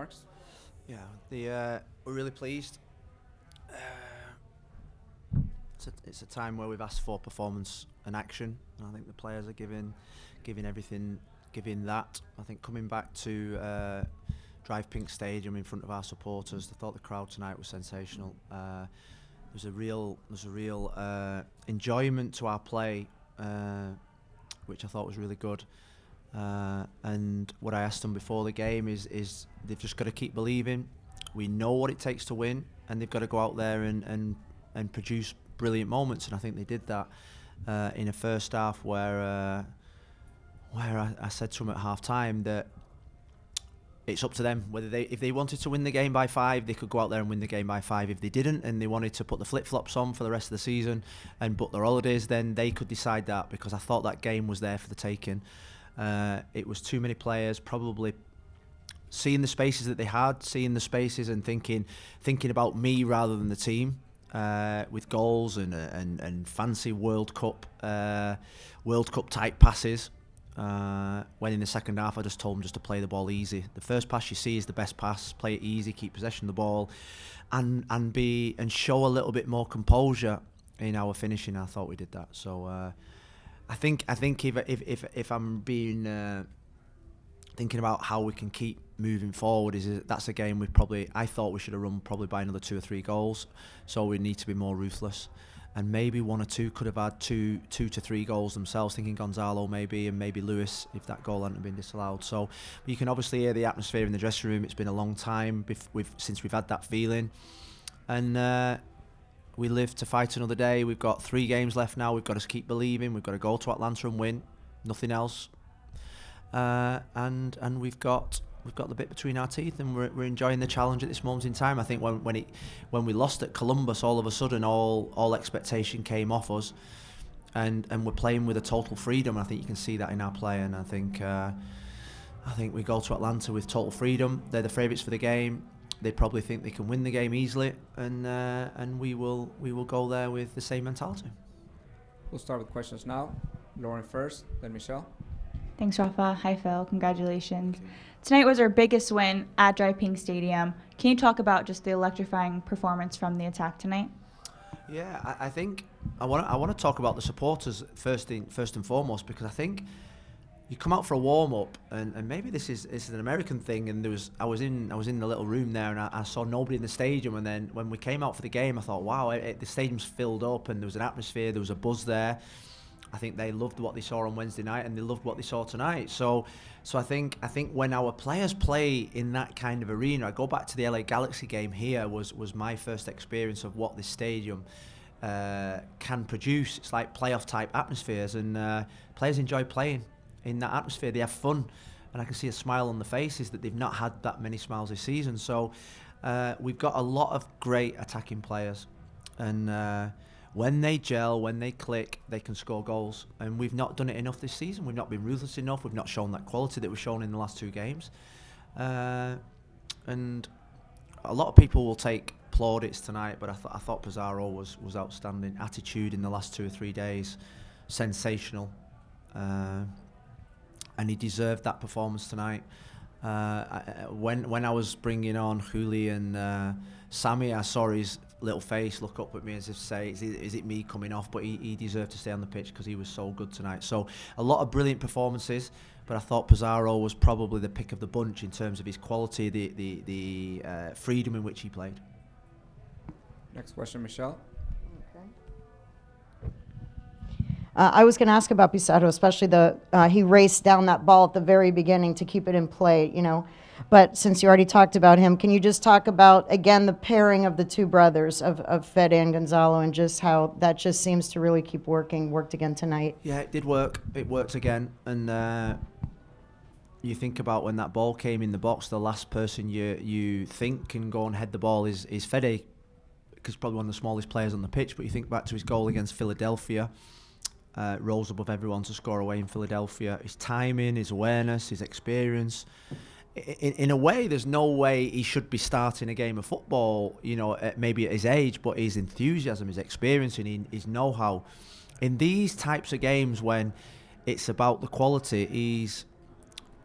remarks. Yeah, we're really pleased. It's a time where we've asked for performance and action, and I think the players are giving everything, giving that. I think coming back to DRV PNK Stadium in front of our supporters, I thought the crowd tonight was sensational. There's a real enjoyment to our play, which I thought was really good. And what I asked them before the game is they've just got to keep believing. We know what it takes to win, and they've got to go out there and produce brilliant moments. And I think they did that in a first half where I said to them at half time that it's up to them whether if they wanted to win the game by 5, they could go out there and win the game by 5. If they didn't and they wanted to put the flip-flops on for the rest of the season and book their holidays, then they could decide that, because I thought that game was there for the taking. It was too many players probably seeing the spaces that they had, seeing the spaces and thinking about me rather than the team, with goals and fancy World Cup type passes. When in the second half I just told them just to play the ball easy. The first pass you see is the best pass. Play it easy, keep possession of the ball, and show a little bit more composure in our finishing. I thought we did that. So I think if I'm being thinking about how we can keep moving forward, that's a game I thought we should have run probably by another 2 or 3 goals. So we need to be more ruthless. And maybe 1 or 2 could have had 2 to 3 goals themselves, thinking Gonzalo maybe, and maybe Lewis if that goal hadn't been disallowed. So you can obviously hear the atmosphere in the dressing room. It's been a long time since we've had that feeling. And we live to fight another day. We've got 3 games left now. We've got to keep believing. We've got to go to Atlanta and win. Nothing else. And we've got the bit between our teeth, and we're enjoying the challenge at this moment in time. I think when we lost at Columbus, all of a sudden all expectation came off us, and we're playing with a total freedom. I think you can see that in our play, and I think we go to Atlanta with total freedom. They're the favourites for the game. They probably think they can win the game easily, and we will go there with the same mentality. We'll start with questions now. Lauren first, then Michelle. Thanks, Rafa. Hi, Phil. Congratulations. Tonight was our biggest win at DRV PNK Stadium. Can you talk about just the electrifying performance from the attack tonight? Yeah, I think I want to talk about the supporters first and foremost, because I think you come out for a warm up, and maybe this is an American thing. And I was in the little room there, and I saw nobody in the stadium. And then when we came out for the game, I thought, wow, the stadium's filled up, and there was an atmosphere, there was a buzz there. I think they loved what they saw on Wednesday night, and they loved what they saw tonight. So I think when our players play in that kind of arena, I go back to the LA Galaxy game here, was my first experience of what this stadium can produce. It's like playoff type atmospheres, and players enjoy playing in that atmosphere. They have fun, and I can see a smile on the faces that they've not had that many smiles this season. So we've got a lot of great attacking players, and when they gel, when they click, they can score goals. And we've not done it enough this season. We've not been ruthless enough. We've not shown that quality that was shown in the last 2 games. And a lot of people will take plaudits tonight, but I thought Pizarro was outstanding. Attitude in the last 2 or 3 days, sensational. And he deserved that performance tonight. When I was bringing on Juli and Sammy, I saw his little face look up at me as if to say, is it me coming off? But he deserved to stay on the pitch because he was so good tonight. So a lot of brilliant performances, but I thought Pizarro was probably the pick of the bunch in terms of his quality, the freedom in which he played. Next question, Michelle. I was going to ask about Pizarro, especially he raced down that ball at the very beginning to keep it in play, But since you already talked about him, can you just talk about, again, the pairing of the 2 brothers of Fede and Gonzalo, and just how that just seems to really keep worked again tonight? Yeah, it did work. It worked again. And you think about when that ball came in the box, the last person you think can go and head the ball is Fede, because he's probably one of the smallest players on the pitch. But you think back to his goal against Philadelphia, rose above everyone to score away in Philadelphia. His timing, his awareness, his experience. In a way, there's no way he should be starting a game of football, maybe at his age, but his enthusiasm, his experience, and his know-how. In these types of games, when it's about the quality,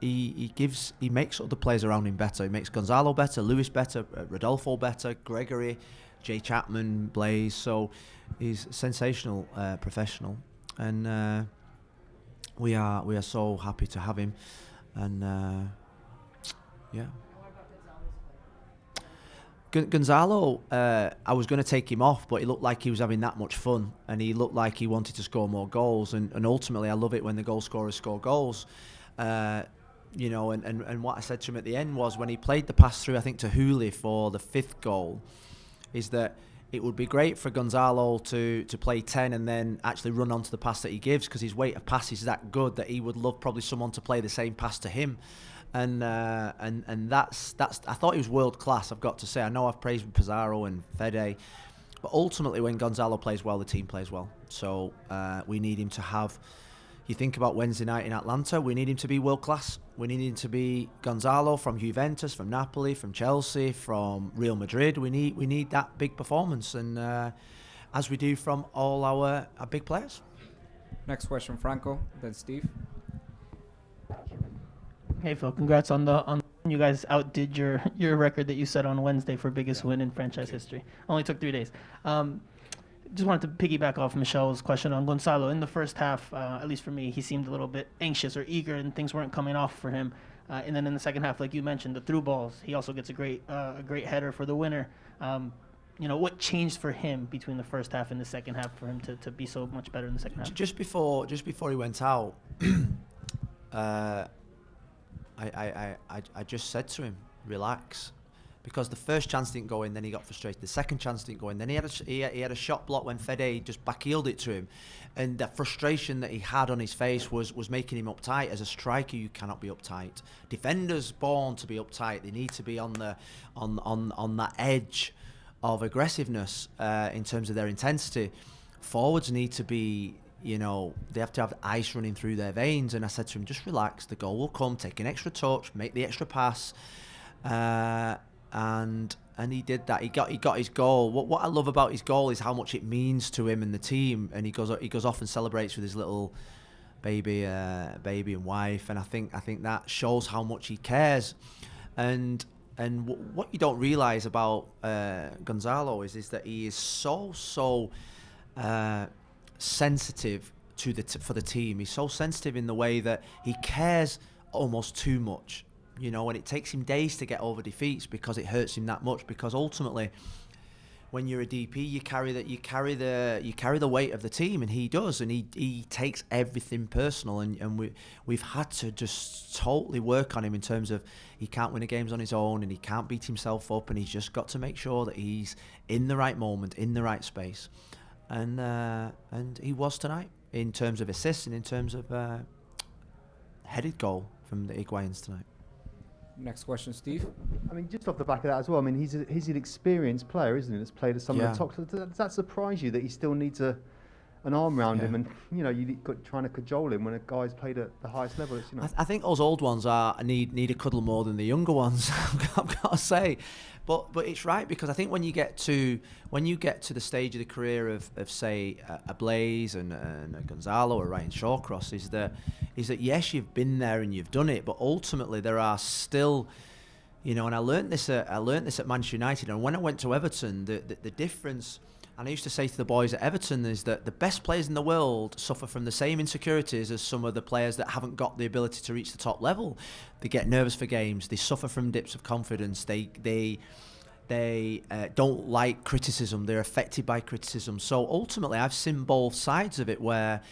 he makes other players around him better. He makes Gonzalo better, Lewis better, Rodolfo better, Gregory, Jay Chapman, Blaze. So he's a sensational professional, and we are so happy to have him. And yeah. Gonzalo, I was going to take him off, but he looked like he was having that much fun, and he looked like he wanted to score more goals. And ultimately, I love it when the goal scorers score goals. You know, and what I said to him at the end was, when he played the pass through, I think, to Hooley for the 5th goal, is that it would be great for Gonzalo to play 10 and then actually run onto the pass that he gives, because his weight of pass is that good that he would love probably someone to play the same pass to him. And that's I thought he was world class, I've got to say. I know I've praised Pizarro and Fede, but ultimately when Gonzalo plays well, the team plays well. So we need him to have, you think about Wednesday night in Atlanta, we need him to be world class. We need him to be Gonzalo from Juventus, from Napoli, from Chelsea, from Real Madrid. We need that big performance, and as we do from all our big players. Next question, Franco, then Steve. Hey Phil, congrats on you guys outdid your record that you set on Wednesday for biggest win in franchise history. Only took 3 days. Just wanted to piggyback off Michelle's question on Gonzalo. In the first half, at least for me, he seemed a little bit anxious or eager, and things weren't coming off for him. And then in the second half, like you mentioned, the through balls, he also gets a great header for the winner. You know, what changed for him between the first half and the second half for him to be so much better in the second half? Just before he went out, I just said to him, relax, because the first chance didn't go in, then he got frustrated. The second chance didn't go in, then he had a shot block when Fede just backheeled it to him, and the frustration that he had on his face was making him uptight. As a striker, you cannot be uptight. Defenders born to be uptight. They need to be on that edge of aggressiveness in terms of their intensity. Forwards need to be, you know, they have to have ice running through their veins. And I said to him, just relax, the goal will come, take an extra touch, make the extra pass. And he did that. He got his goal. What I love about his goal is how much it means to him and the team. And he goes off and celebrates with his little baby and wife. And I think that shows how much he cares. And what you don't realise about Gonzalo is that he is so sensitive for the team. He's so sensitive in the way that he cares almost too much, you know, and it takes him days to get over defeats because it hurts him that much. Because ultimately, when you're a DP, you carry the weight of the team, and he does, and he takes everything personal, and we've had to just totally work on him in terms of he can't win the games on his own, and he can't beat himself up, and he's just got to make sure that he's in the right moment, in the right space. And he was tonight in terms of assists and in terms of headed goal from the Higuain's tonight. Next question, Steve. I mean, just off the back of that as well, I mean, he's an experienced player, isn't he? That's played at some of the top. Does that surprise you that he still needs an arm around him, and you know, you trying to cajole him when a guy's played at the highest level? It's, you know. I think those old ones need a cuddle more than the younger ones. I've got to say, but it's right, because I think when you get to the stage of the career of say a Blaze and a Gonzalo or Ryan Shawcross, is that yes, you've been there and you've done it, but ultimately there are still, you know, and I learnt this at Manchester United, and when I went to Everton, the difference. And I used to say to the boys at Everton is that the best players in the world suffer from the same insecurities as some of the players that haven't got the ability to reach the top level. They get nervous for games. They suffer from dips of confidence. They don't like criticism. They're affected by criticism. So ultimately, I've seen both sides of it, where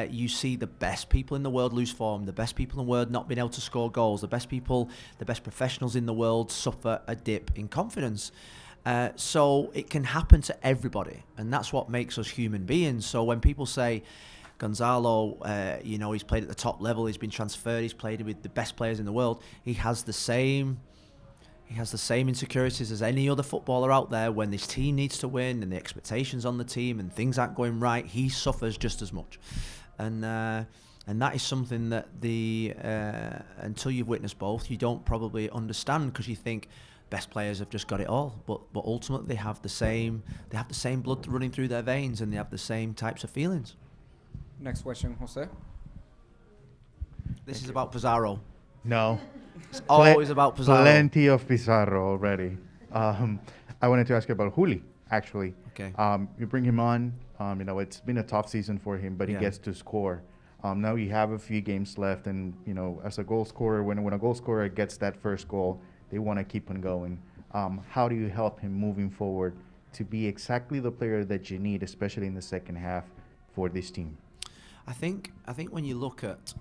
you see the best people in the world lose form, the best people in the world not being able to score goals, the best professionals in the world suffer a dip in confidence. So it can happen to everybody, and that's what makes us human beings. So when people say Gonzalo, you know, he's played at the top level, he's been transferred, he's played with the best players in the world, he has the same insecurities as any other footballer out there. When this team needs to win and the expectations on the team and things aren't going right, he suffers just as much. And that is something that until you've witnessed both, you don't probably understand, because you think best players have just got it all, but ultimately they have the same blood running through their veins, and they have the same types of feelings. Next question, Jose. This is about Pizarro. No. It's always about Pizarro. Plenty of Pizarro already. I wanted to ask you about Juli, actually. Okay. You bring him on. It's been a tough season for him, but he Yeah. gets to score. Now you have a few games left, and as a goal scorer, when a goal scorer gets that first goal, they want to keep on going. How do you help him moving forward to be exactly the player that you need, especially in the second half, for this team? I think when you look at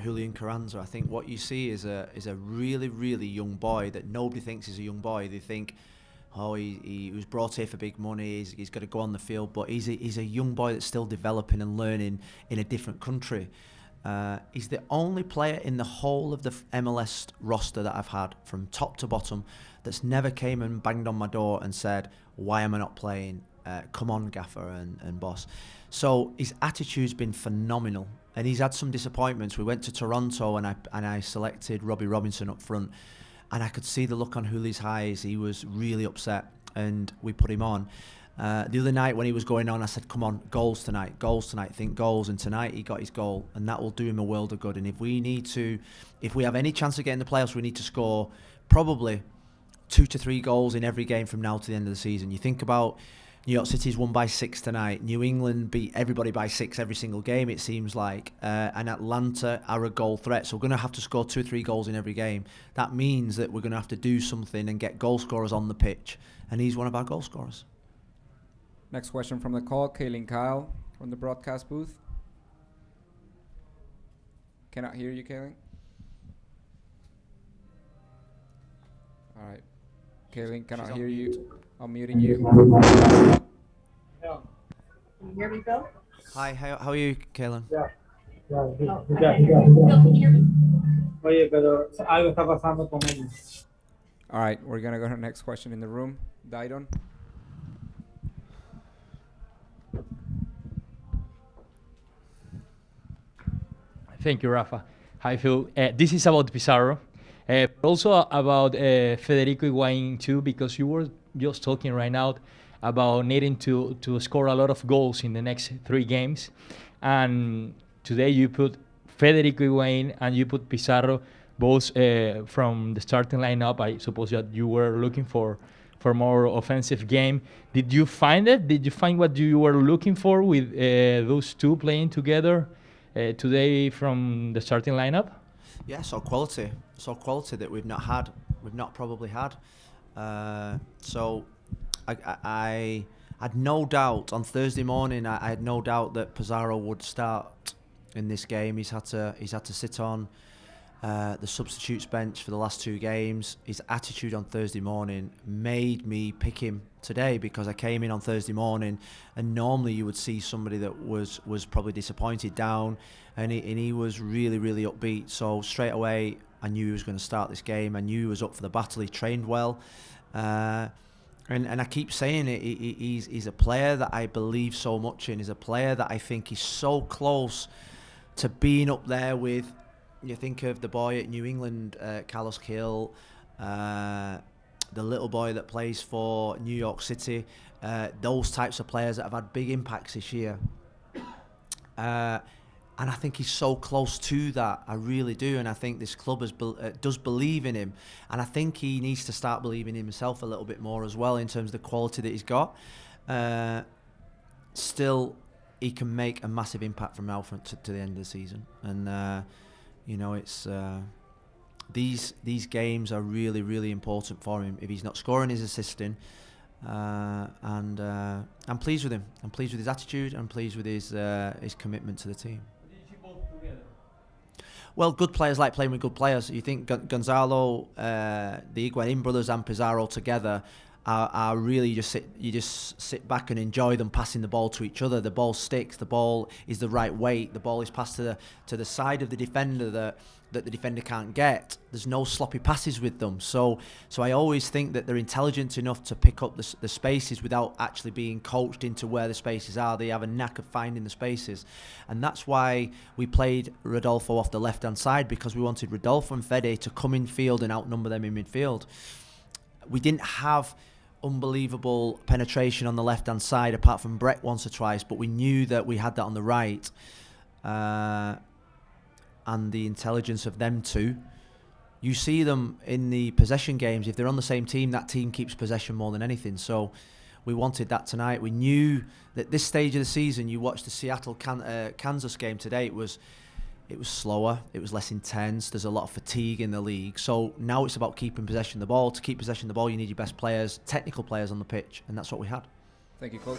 Julian Carranza, I think what you see is a really, really young boy that nobody thinks is a young boy. They think, oh, he was brought here for big money, he's got to go on the field, but he's a young boy that's still developing and learning in a different country. He's the only player in the whole of the MLS roster that I've had from top to bottom that's never came and banged on my door and said, why am I not playing? Come on, gaffer and boss. So his attitude's been phenomenal, and he's had some disappointments. We went to Toronto and I selected Robbie Robinson up front, and I could see the look on Juli's eyes. He was really upset, and we put him on. The other night when he was going on, I said, come on, goals tonight, think goals. And tonight he got his goal, and that will do him a world of good. And if we have any chance of getting the playoffs, we need to score probably 2 to 3 goals in every game from now to the end of the season. You think about New York City's won by 6 tonight. New England beat everybody by 6 every single game, it seems like. And Atlanta are a goal threat. So we're going to have to score 2 or 3 goals in every game. That means that we're going to have to do something and get goal scorers on the pitch. And he's one of our goal scorers. Next question from the call, Kaylin Kyle from the broadcast booth. Cannot hear you, Kaylin. All right. Kaylin, cannot hear you. I'm muting you. Can you hear me, Phil? Hi, how are you, Kaylin? Oye, pero algo está pasando con ellos. All right, we're going to go to the next question in the room. Daidon. Thank you, Rafa. Hi, Phil. This is about Pizarro, but also about Federico Higuain too, because you were just talking right now about needing to score a lot of goals in the next 3 games. And today you put Federico Higuain and you put Pizarro both from the starting lineup. I suppose that you were looking for more offensive game. Did you find it? Did you find what you were looking for with those two playing together today from the starting lineup? Yeah, saw quality that we've not probably had. So I had no doubt on Thursday morning. I had no doubt that Pizarro would start in this game. He's had to sit on the substitutes bench for the last 2 games. His attitude on Thursday morning made me pick him today, because I came in on Thursday morning and normally you would see somebody that was probably disappointed, down, and he was really, really upbeat. So straight away I knew he was going to start this game. I knew he was up for the battle. He trained well, and I keep saying it, he's a player that I believe so much in. He's a player that I think is so close to being up there with, you think of the boy at New England, Carlos Kill, the little boy that plays for New York City, those types of players that have had big impacts this year. And I think he's so close to that. I really do. And I think this club does believe in him. And I think he needs to start believing in himself a little bit more as well, in terms of the quality that he's got. Still, he can make a massive impact from now to the end of the season. And, it's these games are really, really important for him. If he's not scoring, he's assisting. And I'm pleased with him. I'm pleased with his attitude. I'm pleased with his commitment to the team. Well, good players like playing with good players. You think Gonzalo, the Higuain brothers and Pizarro together are really you just sit back and enjoy them passing the ball to each other. The ball sticks. The ball is the right weight. The ball is passed to the side of the defender that the defender can't get. There's no sloppy passes with them. So I always think that they're intelligent enough to pick up the spaces without actually being coached into where the spaces are. They have a knack of finding the spaces. And that's why we played Rodolfo off the left-hand side, because we wanted Rodolfo and Fede to come in field and outnumber them in midfield. We didn't have unbelievable penetration on the left-hand side, apart from Brett once or twice, but we knew that we had that on the right. And the intelligence of them two you see them in the possession games. If they're on the same team, that team keeps possession more than anything. So we wanted that tonight. We knew that this stage of the season, you watched the Seattle Kansas game today, it was slower, it was less intense, there's a lot of fatigue in the league. So now it's about keeping possession of the ball. To keep possession of the ball, you need your best players, technical players on the pitch, and that's what we had. Thank you, Coach.